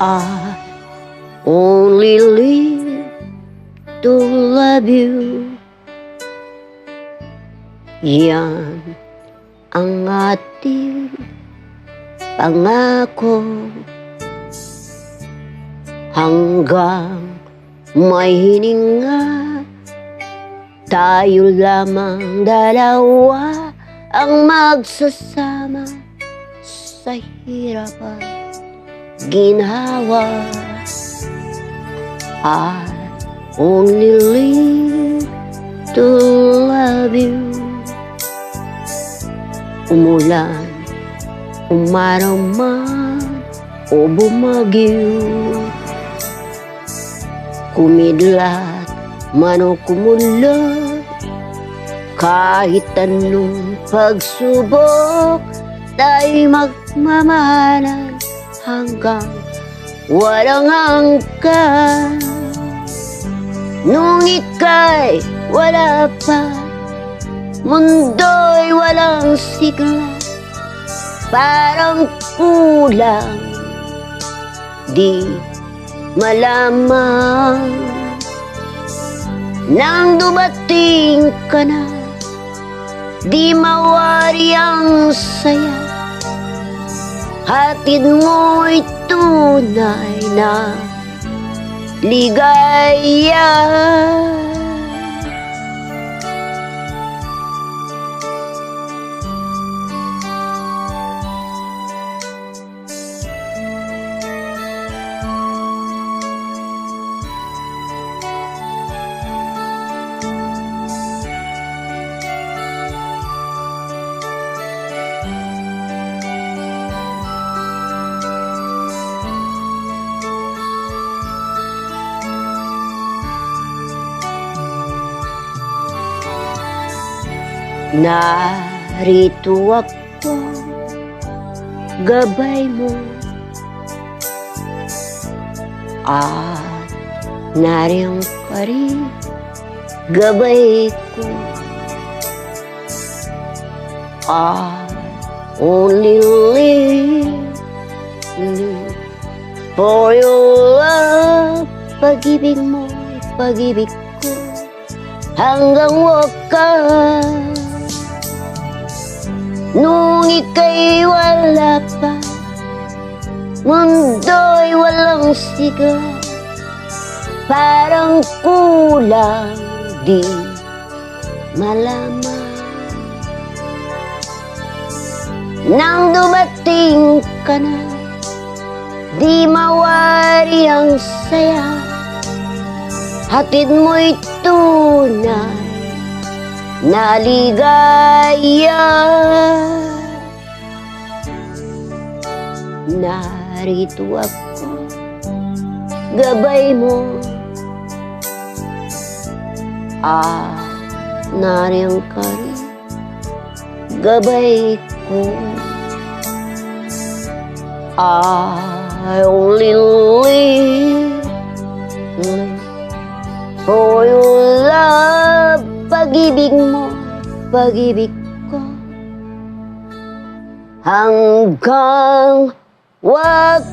I only live to love you. Yan ang ating pangako. Hanggang may hininga, tayo lamang dalawa ang magsasama sa hirap at ginhawa. I only live to love you. Umulan, umaraw man o bumagyo, kumidlat man o kumulat, kahit anong pagsubok, tayo'y magmamahalan hanggang walang hanggan. Nung ika'y wala pa, mundo'y walang sigla, parang kulang, di malamang. Nang dumating ka na, di mawari ang saya, hatid mo'y tunay na ligaya. Narito ako, gabay mo, at nariyan ka rin, gabay ko. I only live for your love. Pag-ibig mo'y pag-ibig ko hanggang wakas. Nung ika'y wala pa, mundo'y walang siga, parang kulang, di malaman. Nang dumating ka na, di mawari ang saya, hatid mo'y tunay na ligaya. Narito ako, gabay mo, nariyan ka rin, gabay ko. I only live for your love. Pag-ibig mo, pag-ibig ko hanggang wakas.